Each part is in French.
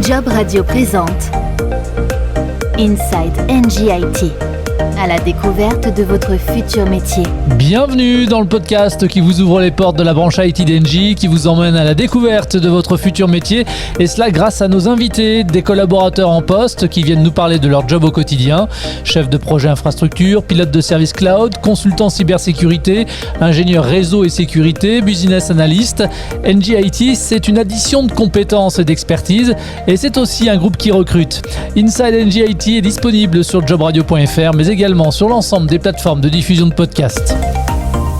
Job Radio présente Inside Engie IT, à la découverte de votre futur métier. Bienvenue dans le podcast qui vous ouvre les portes de la branche IT d'Engie, qui vous emmène à la découverte de votre futur métier, et cela grâce à nos invités, des collaborateurs en poste qui viennent nous parler de leur job au quotidien, chef de projet infrastructure, pilote de service cloud, consultant cybersécurité, ingénieur réseau et sécurité, business analyst. Engie IT, c'est une addition de compétences et d'expertise, et c'est aussi un groupe qui recrute. Inside Engie IT est disponible sur jobradio.fr, mais également sur l'ensemble des plateformes de diffusion de podcasts.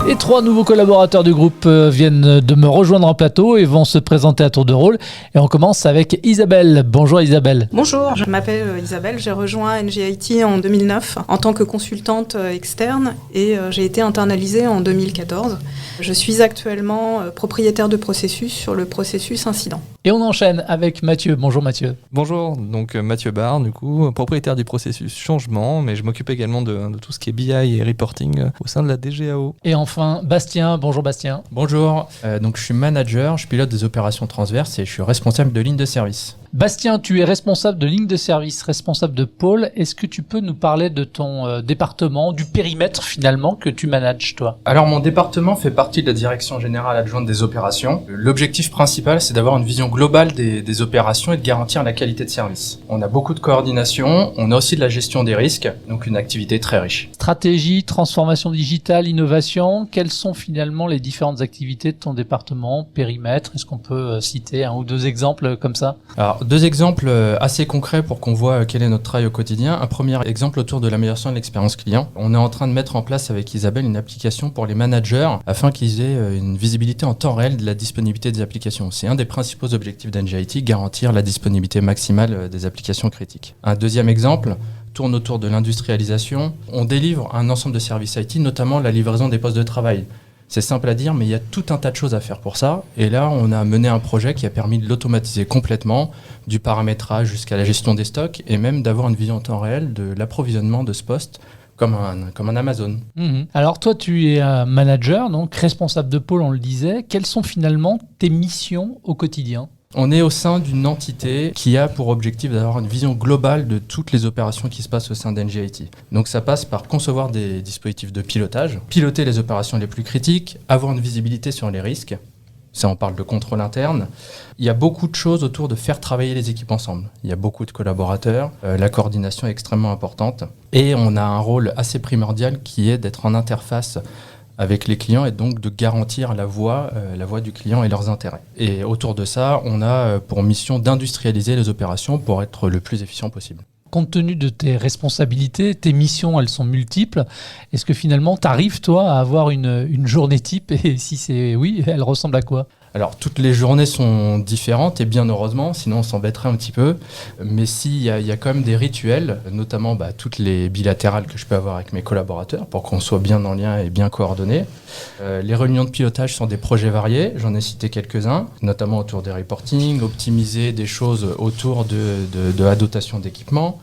Et 3 nouveaux collaborateurs du groupe viennent de me rejoindre en plateau et vont se présenter à tour de rôle. Et on commence avec Isabelle. Bonjour Isabelle. Bonjour, je m'appelle Isabelle, j'ai rejoint Engie IT en 2009 en tant que consultante externe et j'ai été internalisée en 2014. Je suis actuellement propriétaire de processus sur le processus incident. Et on enchaîne avec Mathieu. Bonjour Mathieu. Bonjour, donc Mathieu Barre, du coup, propriétaire du processus changement, mais je m'occupe également de tout ce qui est BI et reporting au sein de la DGAO. Et enfin, Bastien. Bonjour Bastien. Bonjour, donc je suis manager, je pilote des opérations transverses et je suis responsable de ligne de service. Bastien, tu es responsable de ligne de service, responsable de pôle. Est-ce que tu peux nous parler de ton département, du périmètre finalement que tu manages toi ? Alors mon département fait partie de la direction générale adjointe des opérations. L'objectif principal, c'est d'avoir une vision globale des opérations et de garantir la qualité de service. On a beaucoup de coordination, on a aussi de la gestion des risques, donc une activité très riche. Stratégie, transformation digitale, innovation, quelles sont finalement les différentes activités de ton département, périmètre ? Est-ce qu'on peut citer 1 ou 2 exemples comme ça ? Alors 2 exemples assez concrets pour qu'on voit quel est notre travail au quotidien. Un premier exemple autour de l'amélioration de l'expérience client. On est en train de mettre en place avec Isabelle une application pour les managers afin qu'ils aient une visibilité en temps réel de la disponibilité des applications. C'est un des principaux objectifs d'Engie IT, garantir la disponibilité maximale des applications critiques. Un deuxième exemple tourne autour de l'industrialisation. On délivre un ensemble de services IT, notamment la livraison des postes de travail. C'est simple à dire, mais il y a tout un tas de choses à faire pour ça. Et là, on a mené un projet qui a permis de l'automatiser complètement, du paramétrage jusqu'à la gestion des stocks, et même d'avoir une vision en temps réel de l'approvisionnement de ce poste, comme un Amazon. Alors toi, tu es un manager, donc responsable de pôle, on le disait. Quelles sont finalement tes missions au quotidien ? On est au sein d'une entité qui a pour objectif d'avoir une vision globale de toutes les opérations qui se passent au sein d'Engie IT. Donc ça passe par concevoir des dispositifs de pilotage, piloter les opérations les plus critiques, avoir une visibilité sur les risques. Ça, on parle de contrôle interne. Il y a beaucoup de choses autour de faire travailler les équipes ensemble. Il y a beaucoup de collaborateurs, la coordination est extrêmement importante. Et on a un rôle assez primordial qui est d'être en interface avec les clients et donc de garantir la voix du client et leurs intérêts. Et autour de ça, on a pour mission d'industrialiser les opérations pour être le plus efficient possible. Compte tenu de tes responsabilités, tes missions, elles sont multiples. Est-ce que finalement, tu arrives, toi, à avoir une journée type ? Et si c'est oui, elle ressemble à quoi ? Alors, toutes les journées sont différentes et bien heureusement, sinon on s'embêterait un petit peu. Mais il y a quand même des rituels, notamment toutes les bilatérales que je peux avoir avec mes collaborateurs pour qu'on soit bien en lien et bien coordonnés. Les réunions de pilotage sont des projets variés, j'en ai cité quelques-uns, notamment autour des reporting, optimiser des choses autour de la dotation d'équipement.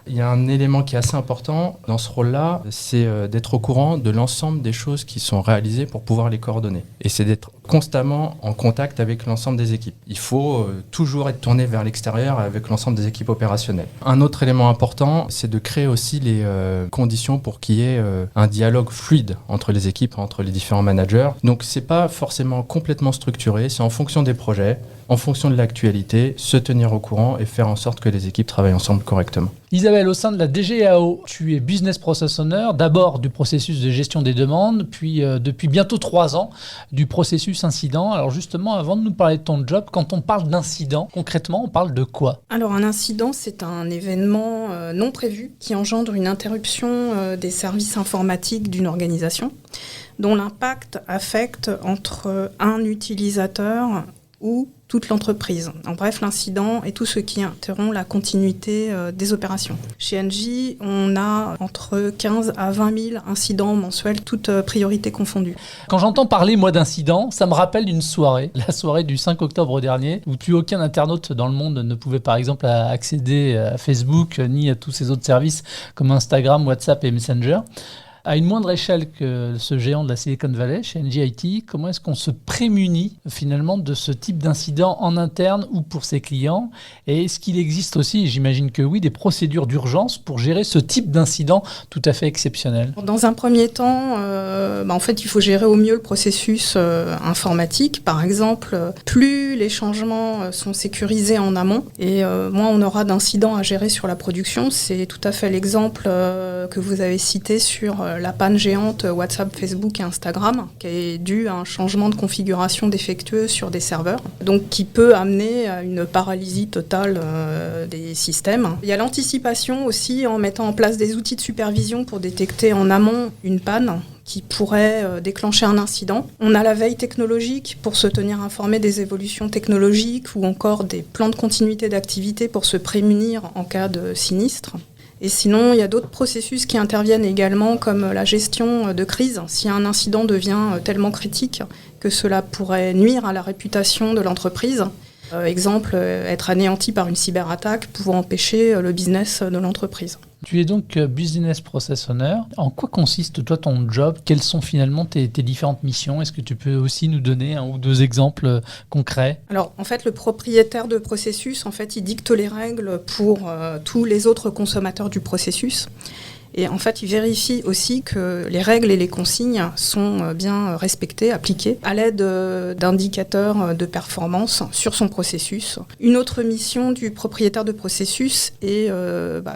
Il y a un élément qui est assez important dans ce rôle-là, c'est d'être au courant de l'ensemble des choses qui sont réalisées pour pouvoir les coordonner. Et c'est d'être constamment en contact avec l'ensemble des équipes. Il faut toujours être tourné vers l'extérieur avec l'ensemble des équipes opérationnelles. Un autre élément important, c'est de créer aussi les conditions pour qu'il y ait un dialogue fluide entre les équipes, entre les différents managers. Donc c'est pas forcément complètement structuré, c'est en fonction des projets, en fonction de l'actualité, se tenir au courant et faire en sorte que les équipes travaillent ensemble correctement. Isabelle, au sein de la DGAO, tu es Business Process Owner, d'abord du processus de gestion des demandes, puis depuis bientôt 3 ans, du processus incident. Alors justement, avant de nous parler de ton job, quand on parle d'incident, concrètement, on parle de quoi ? Alors un incident, c'est un événement non prévu qui engendre une interruption des services informatiques d'une organisation, dont l'impact affecte entre un utilisateur ou toute l'entreprise. En bref, l'incident est tout ce qui interrompt la continuité des opérations. Chez Engie, on a entre 15 à 20 000 incidents mensuels, toutes priorités confondues. Quand j'entends parler, moi, d'incidents, ça me rappelle une soirée, la soirée du 5 octobre dernier, où plus aucun internaute dans le monde ne pouvait, par exemple, accéder à Facebook, ni à tous ces autres services comme Instagram, WhatsApp et Messenger. À une moindre échelle que ce géant de la Silicon Valley, chez NJ IT, comment est-ce qu'on se prémunit finalement de ce type d'incident en interne ou pour ses clients? Et est-ce qu'il existe aussi, j'imagine que oui, des procédures d'urgence pour gérer ce type d'incident tout à fait exceptionnel? Dans un premier temps, en fait, il faut gérer au mieux le processus informatique. Par exemple, plus les changements sont sécurisés en amont et moins on aura d'incidents à gérer sur la production. C'est tout à fait l'exemple que vous avez cité sur la panne géante WhatsApp, Facebook et Instagram, qui est due à un changement de configuration défectueux sur des serveurs, donc qui peut amener à une paralysie totale des systèmes. Il y a l'anticipation aussi en mettant en place des outils de supervision pour détecter en amont une panne qui pourrait déclencher un incident. On a la veille technologique pour se tenir informé des évolutions technologiques ou encore des plans de continuité d'activité pour se prémunir en cas de sinistre. Et sinon, il y a d'autres processus qui interviennent également, comme la gestion de crise. Si un incident devient tellement critique que cela pourrait nuire à la réputation de l'entreprise, exemple, être anéanti par une cyberattaque pouvant empêcher le business de l'entreprise. Tu es donc Business Process Owner. En quoi consiste toi ton job? Quelles sont finalement tes différentes missions? Est-ce que tu peux aussi nous donner un ou deux exemples concrets? Alors en fait, le propriétaire de processus, en fait, il dicte les règles pour tous les autres consommateurs du processus. Et en fait, il vérifie aussi que les règles et les consignes sont bien respectées, appliquées, à l'aide d'indicateurs de performance sur son processus. Une autre mission du propriétaire de processus est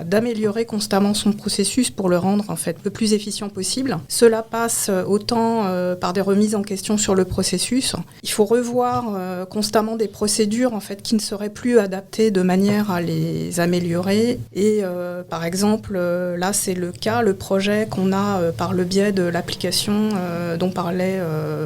d'améliorer constamment son processus pour le rendre en fait le plus efficient possible. Cela passe autant par des remises en question sur le processus. Il faut revoir constamment des procédures en fait qui ne seraient plus adaptées de manière à les améliorer. Et par exemple, là c'est le projet qu'on a par le biais de l'application dont parlait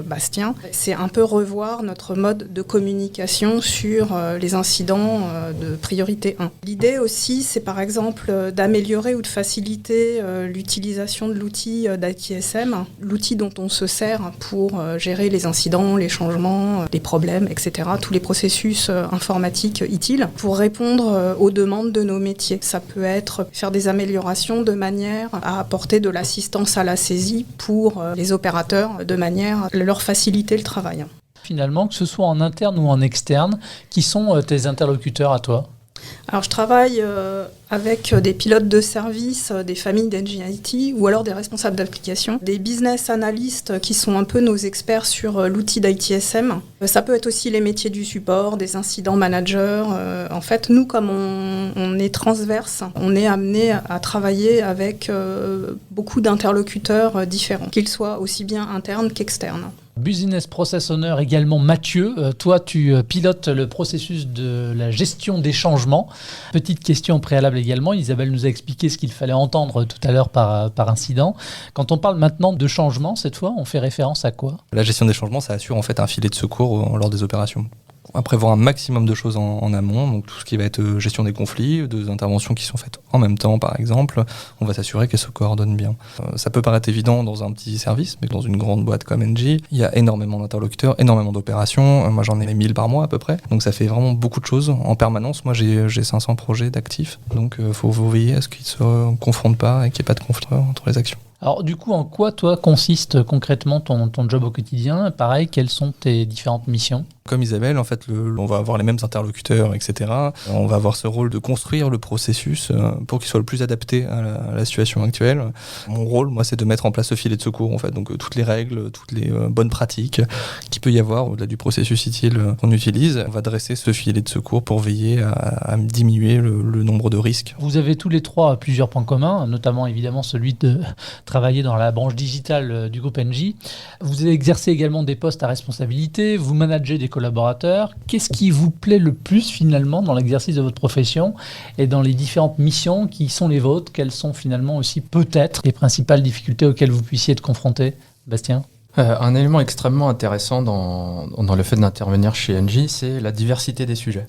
Bastien. C'est un peu revoir notre mode de communication sur les incidents de priorité 1. L'idée aussi, c'est par exemple d'améliorer ou de faciliter l'utilisation de l'outil d'ITSM, l'outil dont on se sert pour gérer les incidents, les changements, les problèmes, etc., tous les processus informatiques utiles, pour répondre aux demandes de nos métiers. Ça peut être faire des améliorations de manière à apporter de l'assistance à la saisie pour les opérateurs de manière à leur faciliter le travail. Finalement, que ce soit en interne ou en externe, qui sont tes interlocuteurs à toi? Alors je travaille avec des pilotes de service, des familles d'NJ IT ou alors des responsables d'application, des business analysts qui sont un peu nos experts sur l'outil d'ITSM. Ça peut être aussi les métiers du support, des incidents managers. En fait, nous, comme on est transverse, on est amené à travailler avec beaucoup d'interlocuteurs différents, qu'ils soient aussi bien internes qu'externes. Business Process Owner également Mathieu, toi tu pilotes le processus de la gestion des changements. Petite question préalable également, Isabelle nous a expliqué ce qu'il fallait entendre tout à l'heure par incident. Quand on parle maintenant de changement, cette fois, on fait référence à quoi? La gestion des changements, ça assure en fait un filet de secours lors des opérations. On va prévoir un maximum de choses en amont, donc tout ce qui va être gestion des conflits, des interventions qui sont faites en même temps par exemple, on va s'assurer qu'elles se coordonnent bien. Ça peut paraître évident dans un petit service, mais dans une grande boîte comme NJ, il y a énormément d'interlocuteurs, énormément d'opérations, moi j'en ai 1000 par mois à peu près, donc ça fait vraiment beaucoup de choses en permanence. Moi j'ai 500 projets d'actifs, donc il faut veiller à ce qu'ils ne se confrontent pas et qu'il n'y ait pas de conflit entre les actions. Alors du coup, en quoi toi consiste concrètement ton job au quotidien? Pareil, quelles sont tes différentes missions? Comme Isabelle, en fait, on va avoir les mêmes interlocuteurs, etc. On va avoir ce rôle de construire le processus pour qu'il soit le plus adapté à la situation actuelle. Mon rôle, moi, c'est de mettre en place ce filet de secours, en fait. Donc, toutes les règles, toutes les bonnes pratiques qu'il peut y avoir au-delà du processus utile qu'on utilise. On va dresser ce filet de secours pour veiller à diminuer le nombre de risques. Vous avez tous les trois plusieurs points communs, notamment évidemment celui de travailler dans la branche digitale du groupe NJ. Vous avez exercé également des postes à responsabilité, vous managez des collaborateurs. Qu'est-ce qui vous plaît le plus finalement dans l'exercice de votre profession et dans les différentes missions qui sont les vôtres? Quelles sont finalement aussi peut-être les principales difficultés auxquelles vous puissiez être confronté? Bastien? Un élément extrêmement intéressant dans le fait d'intervenir chez NJ, c'est la diversité des sujets.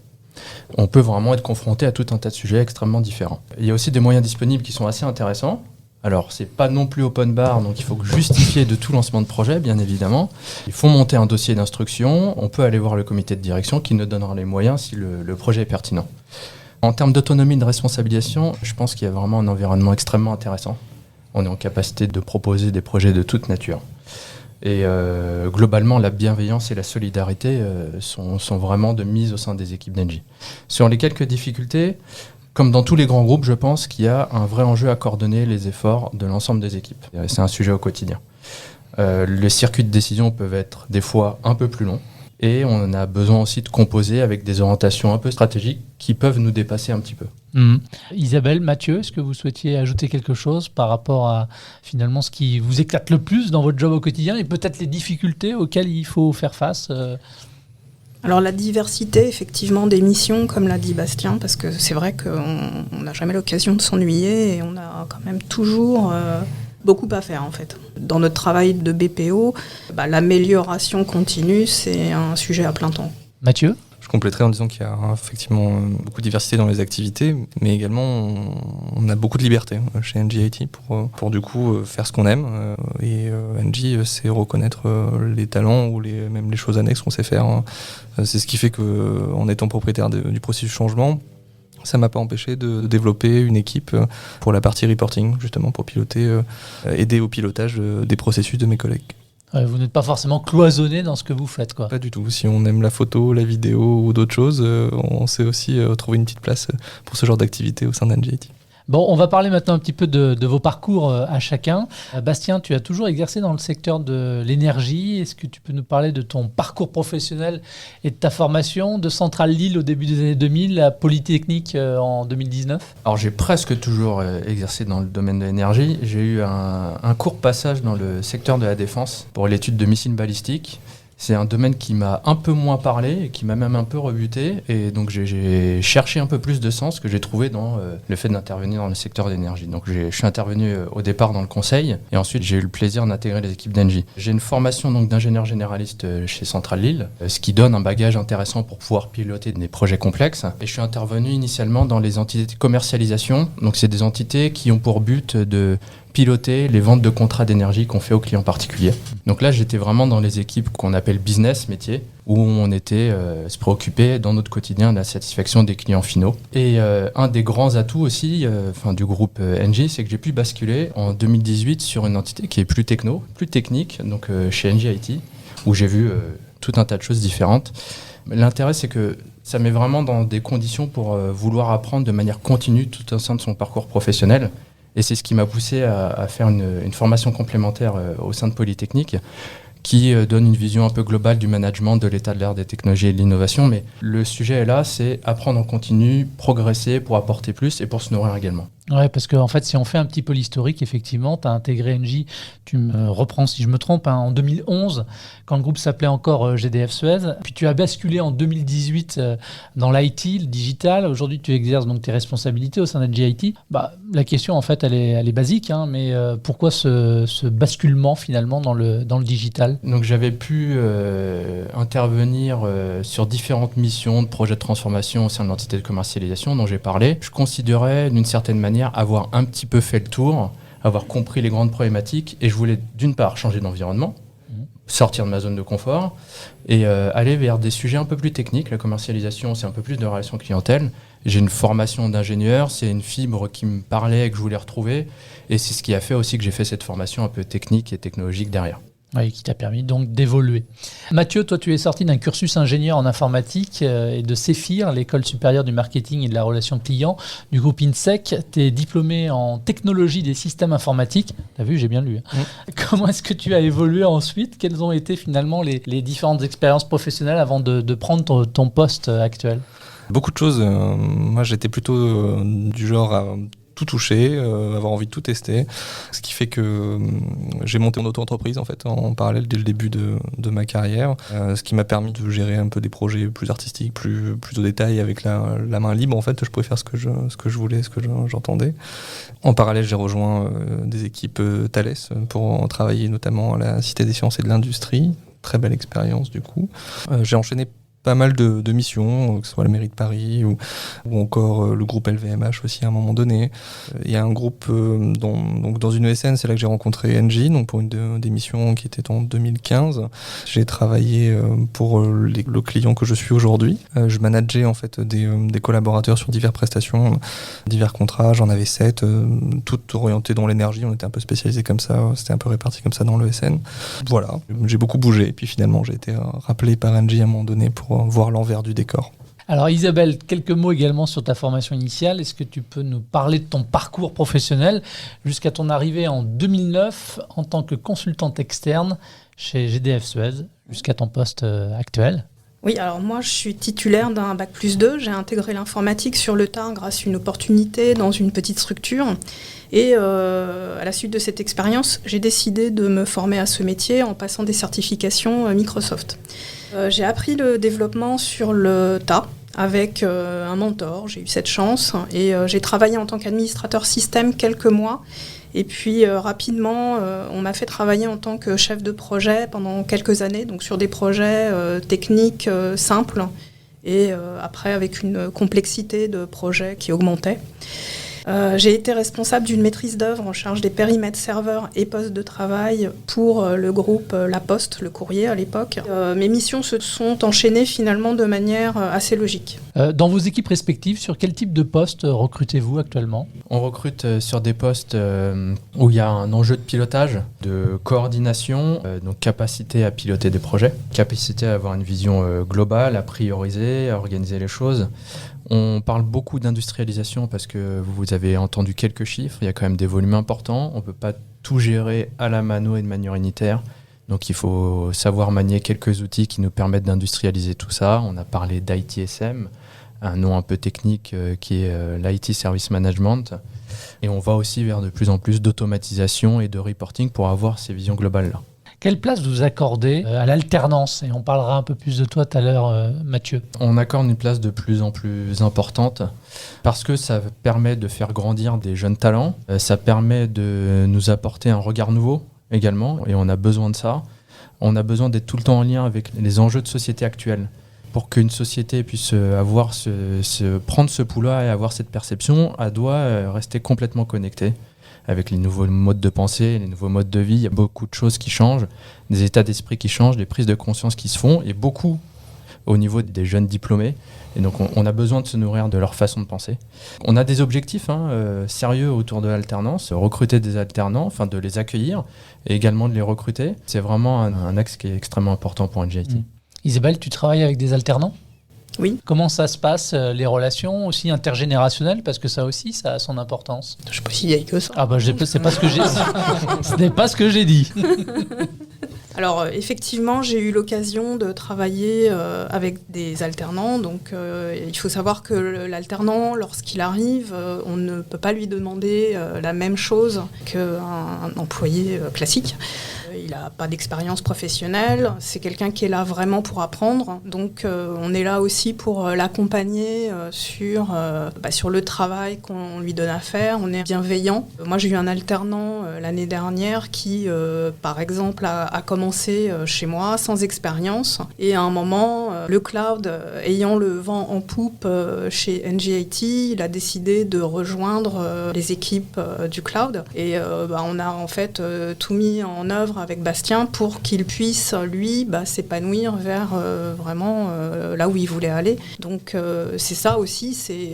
On peut vraiment être confronté à tout un tas de sujets extrêmement différents. Il y a aussi des moyens disponibles qui sont assez intéressants. Alors, c'est pas non plus open bar, donc il faut justifier de tout lancement de projet, bien évidemment. Il faut monter un dossier d'instruction. On peut aller voir le comité de direction qui nous donnera les moyens si le projet est pertinent. En termes d'autonomie et de responsabilisation, je pense qu'il y a vraiment un environnement extrêmement intéressant. On est en capacité de proposer des projets de toute nature. Et globalement, la bienveillance et la solidarité sont vraiment de mise au sein des équipes d'Engie. Sur les quelques difficultés, comme dans tous les grands groupes, je pense qu'il y a un vrai enjeu à coordonner les efforts de l'ensemble des équipes. C'est un sujet au quotidien. Les circuits de décision peuvent être des fois un peu plus longs. Et on a besoin aussi de composer avec des orientations un peu stratégiques qui peuvent nous dépasser un petit peu. Isabelle, Mathieu, est-ce que vous souhaitiez ajouter quelque chose par rapport à finalement ce qui vous éclate le plus dans votre job au quotidien et peut-être les difficultés auxquelles il faut faire face Alors la diversité effectivement des missions, comme l'a dit Bastien, parce que c'est vrai qu'on n'a jamais l'occasion de s'ennuyer et on a quand même toujours beaucoup à faire en fait. Dans notre travail de BPO, l'amélioration continue, c'est un sujet à plein temps. Mathieu ? Je compléterai en disant qu'il y a effectivement beaucoup de diversité dans les activités, mais également on a beaucoup de liberté chez Engie IT pour du coup faire ce qu'on aime. Et Engie sait reconnaître les talents ou même les choses annexes qu'on sait faire. C'est ce qui fait qu'en étant propriétaire du processus changement, ça ne m'a pas empêché de développer une équipe pour la partie reporting, justement pour piloter, aider au pilotage des processus de mes collègues. Vous n'êtes pas forcément cloisonné dans ce que vous faites, quoi. Pas du tout. Si on aime la photo, la vidéo ou d'autres choses, on sait aussi trouver une petite place pour ce genre d'activité au sein d'Engie IT. Bon, on va parler maintenant un petit peu de vos parcours à chacun. Bastien, tu as toujours exercé dans le secteur de l'énergie. Est-ce que tu peux nous parler de ton parcours professionnel et de ta formation de Centrale Lille au début des années 2000 à Polytechnique en 2019 ? Alors j'ai presque toujours exercé dans le domaine de l'énergie. J'ai eu un court passage dans le secteur de la défense pour l'étude de missiles balistiques. C'est un domaine qui m'a un peu moins parlé et qui m'a même un peu rebuté. Et donc j'ai cherché un peu plus de sens que j'ai trouvé dans le fait d'intervenir dans le secteur de l'énergie. Donc je suis intervenu au départ dans le conseil et ensuite j'ai eu le plaisir d'intégrer les équipes d'Engie. J'ai une formation donc d'ingénieur généraliste chez Centrale Lille, ce qui donne un bagage intéressant pour pouvoir piloter des projets complexes. Et je suis intervenu initialement dans les entités de commercialisation. Donc c'est des entités qui ont pour but de piloter les ventes de contrats d'énergie qu'on fait aux clients particuliers. Donc là, j'étais vraiment dans les équipes qu'on appelle business, métier, où on était se préoccuper dans notre quotidien de la satisfaction des clients finaux. Et un des grands atouts aussi du groupe Engie, c'est que j'ai pu basculer en 2018 sur une entité qui est plus techno, plus technique, donc chez Engie IT, où j'ai vu tout un tas de choses différentes. L'intérêt, c'est que ça met vraiment dans des conditions pour vouloir apprendre de manière continue tout au sein de son parcours professionnel. Et c'est ce qui m'a poussé à faire une formation complémentaire au sein de Polytechnique qui donne une vision un peu globale du management, de l'état de l'art des technologies et de l'innovation. Mais le sujet est là, c'est apprendre en continu, progresser pour apporter plus et pour se nourrir également. Ouais, parce qu'en fait, si on fait un petit peu l'historique, effectivement, tu as intégré Engie, tu me reprends si je me trompe, en 2011, quand le groupe s'appelait encore GDF Suez. Puis tu as basculé en 2018 dans l'IT, le digital. Aujourd'hui, tu exerces donc tes responsabilités au sein d'Engie IT. La question, en fait, elle est basique, mais pourquoi ce basculement, finalement, dans le digital ? Donc, j'avais pu intervenir sur différentes missions de projets de transformation au sein de l'entité de commercialisation dont j'ai parlé. Je considérais, d'une certaine manière, avoir un petit peu fait le tour, avoir compris les grandes problématiques, et je voulais d'une part changer d'environnement, sortir de ma zone de confort et aller vers des sujets un peu plus techniques. La commercialisation, c'est un peu plus de relations clientèle. J'ai une formation d'ingénieur, c'est une fibre qui me parlait et que je voulais retrouver, et c'est ce qui a fait aussi que j'ai fait cette formation un peu technique et technologique derrière. Oui, qui t'a permis donc d'évoluer. Mathieu, toi, tu es sorti d'un cursus ingénieur en informatique et de CEFIR, l'École supérieure du marketing et de la relation client du groupe INSEC. Tu es diplômé en technologie des systèmes informatiques. Tu as vu, j'ai bien lu. Comment est-ce que tu as évolué ensuite ? Quelles ont été finalement les différentes expériences professionnelles avant de prendre ton poste actuel ? Beaucoup de choses. Moi, j'étais plutôt du genre à tout toucher, avoir envie de tout tester, ce qui fait que j'ai monté mon auto-entreprise en fait en parallèle dès le début de ma carrière, ce qui m'a permis de gérer un peu des projets plus artistiques, plus au détail, avec la main libre en fait. Je pouvais faire ce que je voulais, ce que j'entendais. En parallèle, j'ai rejoint des équipes Thales pour travailler notamment à la Cité des Sciences et de l'Industrie. Très belle expérience du coup. J'ai enchaîné pas mal de missions, que ce soit la mairie de Paris ou encore le groupe LVMH aussi à un moment donné. Il y a un groupe donc dans une ESN, c'est là que j'ai rencontré Engie, donc pour une des missions qui était en 2015. J'ai travaillé pour le client que je suis aujourd'hui. Je manageais en fait des collaborateurs sur diverses prestations, divers contrats. J'en avais 7, toutes orientées dans l'énergie. On était un peu spécialisés comme ça, c'était un peu réparti comme ça dans l'ESN. Voilà, j'ai beaucoup bougé. Et puis finalement, j'ai été rappelé par Engie à un moment donné pour voir l'envers du décor. Alors Isabelle, quelques mots également sur ta formation initiale. Est-ce que tu peux nous parler de ton parcours professionnel jusqu'à ton arrivée en 2009 en tant que consultante externe chez GDF Suez, jusqu'à ton poste actuel? Oui, alors moi je suis titulaire d'un Bac+2. J'ai intégré l'informatique sur le tard grâce à une opportunité dans une petite structure. Et à la suite de cette expérience, j'ai décidé de me former à ce métier en passant des certifications Microsoft. J'ai appris le développement sur le tas avec un mentor. J'ai eu cette chance et j'ai travaillé en tant qu'administrateur système quelques mois. Et puis rapidement, on m'a fait travailler en tant que chef de projet pendant quelques années, donc sur des projets techniques simples et après avec une complexité de projet qui augmentait. J'ai été responsable d'une maîtrise d'œuvre en charge des périmètres serveurs et postes de travail pour le groupe La Poste, le courrier à l'époque. Mes missions se sont enchaînées finalement de manière assez logique. Dans vos équipes respectives, sur quel type de poste recrutez-vous actuellement ? On recrute sur des postes où il y a un enjeu de pilotage, de coordination, donc capacité à piloter des projets, capacité à avoir une vision globale, à prioriser, à organiser les choses. On parle beaucoup d'industrialisation parce que vous avez entendu quelques chiffres, il y a quand même des volumes importants, on ne peut pas tout gérer à la mano et de manière unitaire. Donc il faut savoir manier quelques outils qui nous permettent d'industrialiser tout ça. On a parlé d'ITSM, un nom un peu technique qui est l'IT Service Management. Et on va aussi vers de plus en plus d'automatisation et de reporting pour avoir ces visions globales-là. Quelle place vous accordez à l'alternance ? Et on parlera un peu plus de toi tout à l'heure, Mathieu. On accorde une place de plus en plus importante parce que ça permet de faire grandir des jeunes talents. Ça permet de nous apporter un regard nouveau également et on a besoin de ça. On a besoin d'être tout le temps en lien avec les enjeux de société actuels. Pour qu'une société puisse prendre ce pouls-là et avoir cette perception, elle doit rester complètement connectée. Avec les nouveaux modes de pensée, les nouveaux modes de vie, il y a beaucoup de choses qui changent, des états d'esprit qui changent, des prises de conscience qui se font, et beaucoup au niveau des jeunes diplômés. Et donc on a besoin de se nourrir de leur façon de penser. On a des objectifs sérieux autour de l'alternance, recruter des alternants, enfin de les accueillir, et également de les recruter. C'est vraiment un axe qui est extrêmement important pour NGIT. Isabelle, tu travailles avec des alternants ? Oui. Comment ça se passe, les relations aussi intergénérationnelles, parce que ça aussi, ça a son importance. Je ne suis pas si vieille que ça. Ah bah c'est pas ce que j'ai dit. Ce n'est pas ce que j'ai dit. Alors effectivement, j'ai eu l'occasion de travailler avec des alternants. Donc il faut savoir que l'alternant, lorsqu'il arrive, on ne peut pas lui demander la même chose qu'un employé classique. Il n'a pas d'expérience professionnelle, c'est quelqu'un qui est là vraiment pour apprendre. Donc on est là aussi pour l'accompagner sur le travail qu'on lui donne à faire. On est bienveillant. Moi j'ai eu un alternant l'année dernière qui, par exemple, a commencé chez moi sans expérience. Et à un moment, le cloud ayant le vent en poupe chez NGIT, il a décidé de rejoindre les équipes du cloud. Et on a en fait tout mis en œuvre avec Bastien pour qu'il puisse, lui, s'épanouir vers vraiment là où il voulait aller. Donc c'est ça aussi, c'est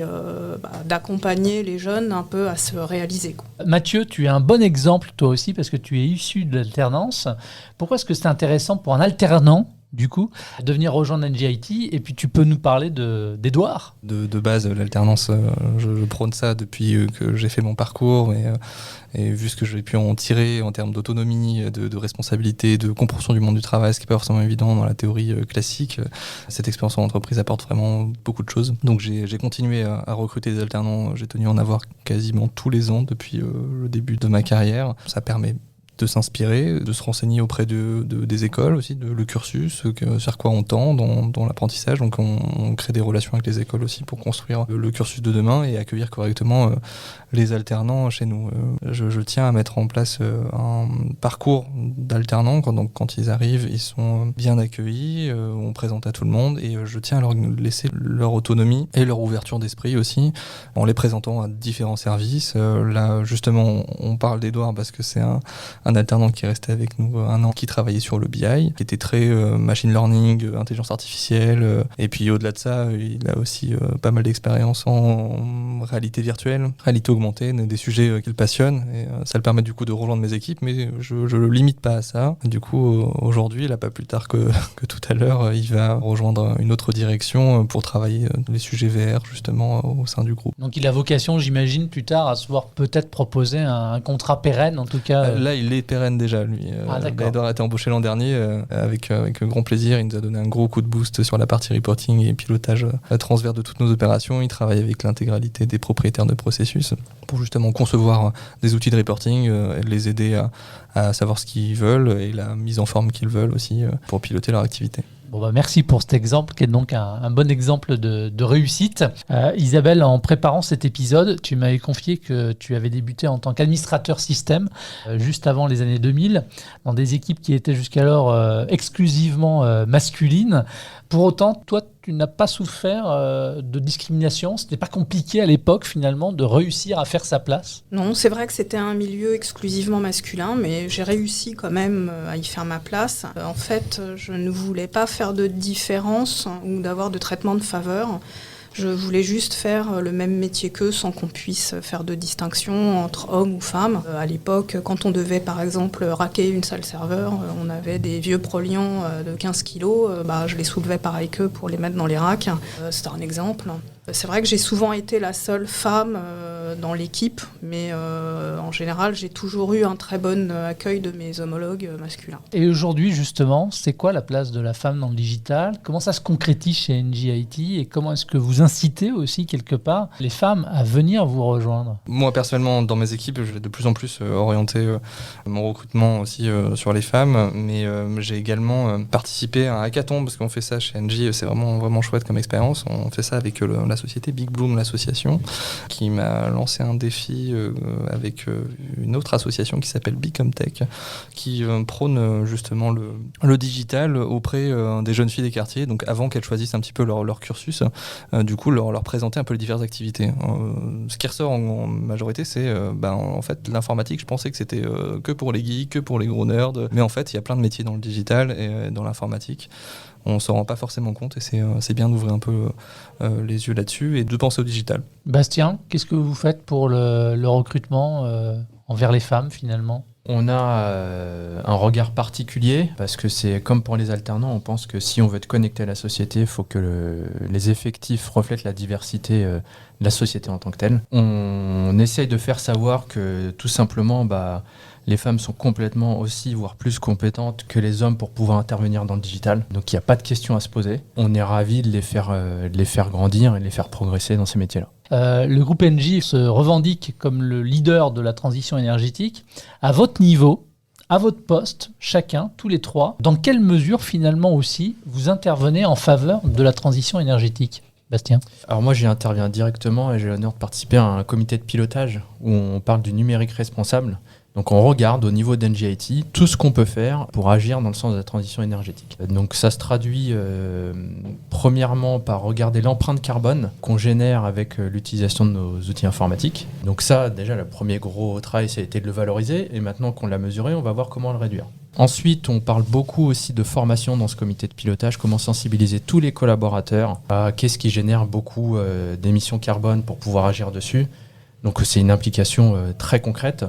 d'accompagner les jeunes un peu à se réaliser, quoi. Mathieu, tu es un bon exemple toi aussi parce que tu es issu de l'alternance. Pourquoi est-ce que c'est intéressant pour un alternant du coup, de venir rejoindre NGIT, et puis tu peux nous parler d'Edouard. De base, l'alternance, je prône ça depuis que j'ai fait mon parcours, et vu ce que j'ai pu en tirer en termes d'autonomie, de responsabilité, de compréhension du monde du travail, ce qui n'est pas forcément évident dans la théorie classique, cette expérience en entreprise apporte vraiment beaucoup de choses. Donc j'ai continué à recruter des alternants, j'ai tenu à en avoir quasiment tous les ans depuis le début de ma carrière. Ça permet de s'inspirer, de se renseigner auprès des écoles aussi, le cursus, vers quoi on tend dans l'apprentissage. Donc on crée des relations avec les écoles aussi pour construire le cursus de demain et accueillir correctement les alternants chez nous. Je tiens à mettre en place un parcours d'alternants. Quand ils arrivent, ils sont bien accueillis, on présente à tout le monde et je tiens à leur laisser leur autonomie et leur ouverture d'esprit aussi, en les présentant à différents services. Là, justement, on parle d'Edouard parce que c'est un alternant qui est resté avec nous 1 an, qui travaillait sur le BI, qui était très machine learning, intelligence artificielle. Et puis au-delà de ça, il a aussi pas mal d'expérience en réalité virtuelle, réalité augmentée, des sujets qu'il passionne. Et ça le permet du coup de rejoindre mes équipes, mais je ne le limite pas à ça. Du coup, aujourd'hui, là, pas plus tard que tout à l'heure, il va rejoindre une autre direction pour travailler les sujets VR justement au sein du groupe. Donc il a vocation, j'imagine, plus tard à se voir peut-être proposer un contrat pérenne, en tout cas. Là, il est pérenne déjà, lui. Edouard a été embauché l'an dernier avec grand plaisir. Il nous a donné un gros coup de boost sur la partie reporting et pilotage transverse de toutes nos opérations. Il travaille avec l'intégralité des propriétaires de processus pour justement concevoir des outils de reporting, les aider à savoir ce qu'ils veulent et la mise en forme qu'ils veulent aussi pour piloter leur activité. Bon merci pour cet exemple qui est donc un bon exemple de réussite. Isabelle, en préparant cet épisode, tu m'avais confié que tu avais débuté en tant qu'administrateur système juste avant les années 2000 dans des équipes qui étaient jusqu'alors exclusivement masculines. Pour autant, toi, tu n'as pas souffert de discrimination. C'était pas compliqué à l'époque finalement de réussir à faire sa place? Non, c'est vrai que c'était un milieu exclusivement masculin, mais j'ai réussi quand même à y faire ma place. En fait, je ne voulais pas faire de différence ou d'avoir de traitement de faveur. Je voulais juste faire le même métier qu'eux sans qu'on puisse faire de distinction entre hommes ou femmes. À l'époque, quand on devait par exemple raquer une salle serveur, on avait des vieux proliants de 15 kilos, je les soulevais pareil qu'eux pour les mettre dans les racks. C'était un exemple. C'est vrai que j'ai souvent été la seule femme dans l'équipe, mais en général, j'ai toujours eu un très bon accueil de mes homologues masculins. Et aujourd'hui, justement, c'est quoi la place de la femme dans le digital? Comment ça se concrétise chez NJIT et comment est-ce que vous incitez aussi quelque part les femmes à venir vous rejoindre? Moi, personnellement, dans mes équipes, je vais de plus en plus orienter mon recrutement aussi sur les femmes, mais j'ai également participé à un hackathon parce qu'on fait ça chez NJ, c'est vraiment, vraiment chouette comme expérience. On fait ça avec la société Big Bloom, l'association, qui m'a lancé un défi avec une autre association qui s'appelle Bicomtech, qui prône justement le digital auprès des jeunes filles des quartiers, donc avant qu'elles choisissent un petit peu leur cursus, du coup leur présenter un peu les diverses activités. Ce qui ressort en majorité, c'est en fait l'informatique, je pensais que c'était que pour les geeks, que pour les gros nerds, mais en fait il y a plein de métiers dans le digital et dans l'informatique. On ne s'en rend pas forcément compte et c'est bien d'ouvrir un peu les yeux là-dessus et de penser au digital. Bastien, qu'est-ce que vous faites pour le recrutement envers les femmes finalement ? On a un regard particulier parce que c'est comme pour les alternants, on pense que si on veut être connecté à la société, il faut que les effectifs reflètent la diversité de la société en tant que telle. On essaye de faire savoir que tout simplement, les femmes sont complètement aussi, voire plus compétentes que les hommes pour pouvoir intervenir dans le digital. Donc il n'y a pas de question à se poser. On est ravis de les faire grandir et de les faire progresser dans ces métiers-là. Le groupe NJ se revendique comme le leader de la transition énergétique. À votre niveau, à votre poste, chacun, tous les trois, dans quelle mesure finalement aussi vous intervenez en faveur de la transition énergétique ? Bastien ? Alors moi j'y interviens directement et j'ai l'honneur de participer à un comité de pilotage où on parle du numérique responsable. Donc on regarde au niveau d'NJIT tout ce qu'on peut faire pour agir dans le sens de la transition énergétique. Donc ça se traduit premièrement par regarder l'empreinte carbone qu'on génère avec l'utilisation de nos outils informatiques. Donc ça déjà le premier gros travail ça a été de le valoriser et maintenant qu'on l'a mesuré on va voir comment le réduire. Ensuite, on parle beaucoup aussi de formation dans ce comité de pilotage, comment sensibiliser tous les collaborateurs à qu'est-ce qui génère beaucoup d'émissions carbone pour pouvoir agir dessus. Donc c'est une implication très concrète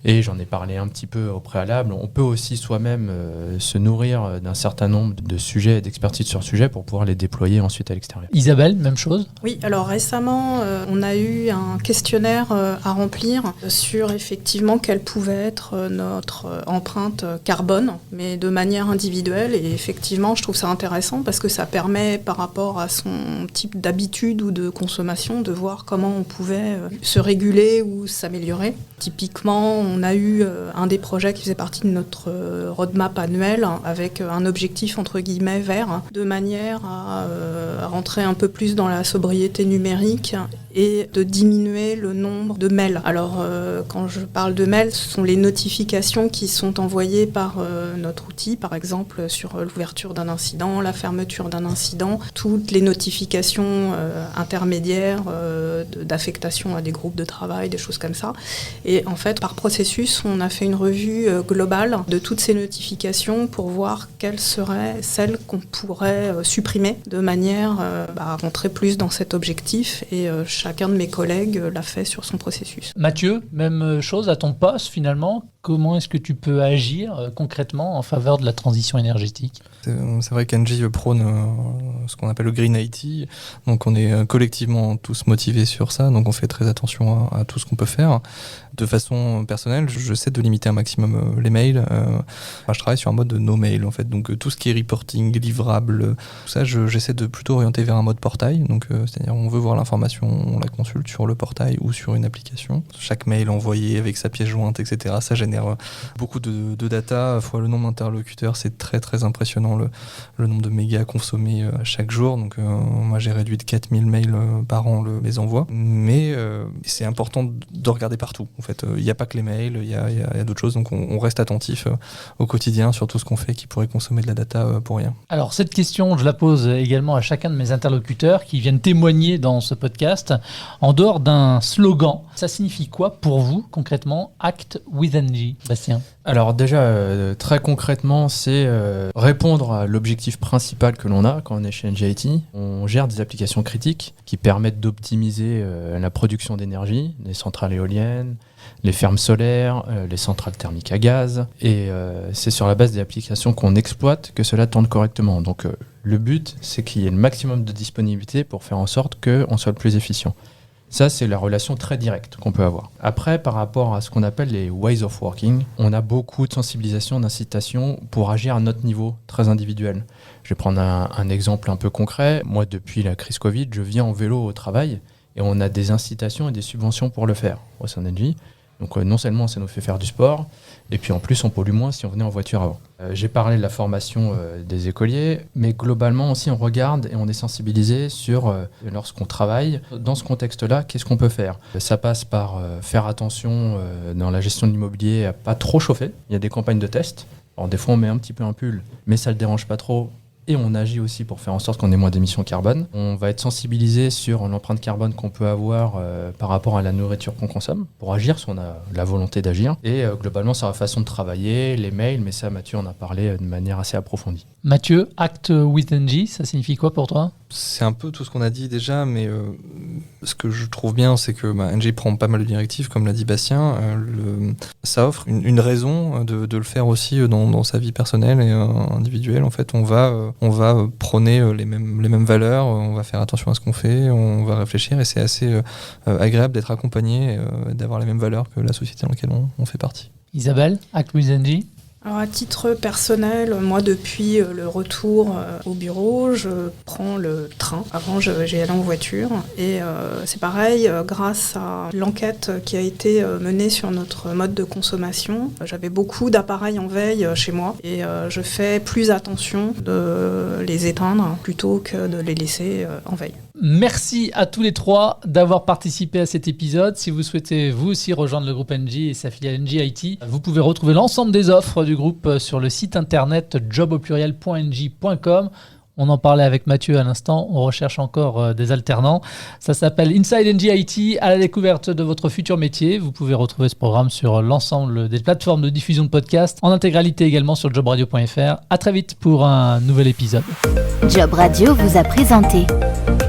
et j'en ai parlé un petit peu au préalable. On peut aussi soi-même se nourrir d'un certain nombre de sujets et d'expertise sur sujet pour pouvoir les déployer ensuite à l'extérieur. Isabelle, même chose ? Oui, alors récemment, on a eu un questionnaire à remplir sur effectivement quelle pouvait être notre empreinte carbone, mais de manière individuelle. Et effectivement, je trouve ça intéressant parce que ça permet par rapport à son type d'habitude ou de consommation de voir comment on pouvait se réguler réguler ou s'améliorer. Typiquement, on a eu un des projets qui faisait partie de notre roadmap annuel avec un objectif entre guillemets vert, de manière à rentrer un peu plus dans la sobriété numérique et de diminuer le nombre de mails. Alors, quand je parle de mails, ce sont les notifications qui sont envoyées par notre outil, par exemple sur l'ouverture d'un incident, la fermeture d'un incident, toutes les notifications intermédiaires d'affectation à des groupes de travail, des choses comme ça. Et en fait, par processus, on a fait une revue globale de toutes ces notifications pour voir quelles seraient celles qu'on pourrait supprimer de manière à rentrer plus dans cet objectif. Et chacun de mes collègues l'a fait sur son processus. Mathieu, même chose à ton poste finalement. Comment est-ce que tu peux agir concrètement en faveur de la transition énergétique ? C'est vrai qu'Engie prône ce qu'on appelle le Green IT. Donc on est collectivement tous motivés sur ça. Donc on fait très attention à tout ce qu'on peut faire. De façon personnelle, j'essaie de limiter un maximum les mails. Je travaille sur un mode de no mail en fait. Donc tout ce qui est reporting, livrable, tout ça, j'essaie de plutôt orienter vers un mode portail. Donc c'est-à-dire on veut voir l'information, on la consulte sur le portail ou sur une application. Chaque mail envoyé avec sa pièce jointe, etc. Ça génère beaucoup de data, fois le nombre d'interlocuteurs, c'est très très impressionnant le nombre de mégas consommés chaque jour. Donc moi j'ai réduit de 4000 mails par an les envois, mais c'est important de regarder partout. En fait, il n'y a pas que les mails, il y a d'autres choses, donc on reste attentif au quotidien sur tout ce qu'on fait qui pourrait consommer de la data pour rien. Alors cette question, je la pose également à chacun de mes interlocuteurs qui viennent témoigner dans ce podcast. En dehors d'un slogan, ça signifie quoi pour vous concrètement, Act with Engie ? Bastien. Alors déjà, très concrètement, c'est répondre à l'objectif principal que l'on a quand on est chez Engie IT. On gère des applications critiques qui permettent d'optimiser la production d'énergie, les centrales éoliennes, les fermes solaires, les centrales thermiques à gaz. Et c'est sur la base des applications qu'on exploite que cela tourne correctement. Donc le but, c'est qu'il y ait le maximum de disponibilité pour faire en sorte qu'on soit le plus efficient. Ça, c'est la relation très directe qu'on peut avoir. Après, par rapport à ce qu'on appelle les ways of working, on a beaucoup de sensibilisation, d'incitation pour agir à notre niveau très individuel. Je vais prendre un exemple un peu concret. Moi, depuis la crise Covid, je viens en vélo au travail et on a des incitations et des subventions pour le faire au sein d'Engie. Donc non seulement ça nous fait faire du sport, et puis en plus on pollue moins si on venait en voiture avant. J'ai parlé de la formation des écoliers, mais globalement aussi on regarde et on est sensibilisé sur lorsqu'on travaille. Dans ce contexte-là, qu'est-ce qu'on peut faire ? Ça passe par faire attention dans la gestion de l'immobilier à pas trop chauffer. Il y a des campagnes de test. Alors des fois on met un petit peu un pull, mais ça ne le dérange pas trop. Et on agit aussi pour faire en sorte qu'on ait moins d'émissions carbone. On va être sensibilisé sur l'empreinte carbone qu'on peut avoir par rapport à la nourriture qu'on consomme, pour agir si on a la volonté d'agir. Et globalement, c'est la façon de travailler, les mails, mais ça, Mathieu en a parlé de manière assez approfondie. Mathieu, Act with Engie, ça signifie quoi pour toi ? C'est un peu tout ce qu'on a dit déjà, mais ce que je trouve bien, c'est que Engie prend pas mal de directives, comme l'a dit Bastien. Ça offre une raison de le faire aussi dans sa vie personnelle et individuelle. En fait, on va prôner les mêmes valeurs, on va faire attention à ce qu'on fait, on va réfléchir, et c'est assez agréable d'être accompagné, d'avoir les mêmes valeurs que la société dans laquelle on fait partie. Isabelle, Act with Engie ? Alors à titre personnel, moi depuis le retour au bureau, je prends le train. Avant, j'y allais en voiture. Et c'est pareil, grâce à l'enquête qui a été menée sur notre mode de consommation, j'avais beaucoup d'appareils en veille chez moi. Et je fais plus attention de les éteindre plutôt que de les laisser en veille. Merci à tous les trois d'avoir participé à cet épisode. Si vous souhaitez vous aussi rejoindre le groupe Engie et sa filiale Engie IT, vous pouvez retrouver l'ensemble des offres du groupe sur le site internet job.engie.com. On en parlait avec Mathieu à l'instant, on recherche encore des alternants. Ça s'appelle Inside Engie IT, à la découverte de votre futur métier. Vous pouvez retrouver ce programme sur l'ensemble des plateformes de diffusion de podcasts, en intégralité également sur jobradio.fr. À très vite pour un nouvel épisode. Job Radio vous a présenté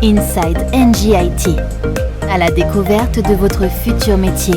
Inside Engie IT, à la découverte de votre futur métier.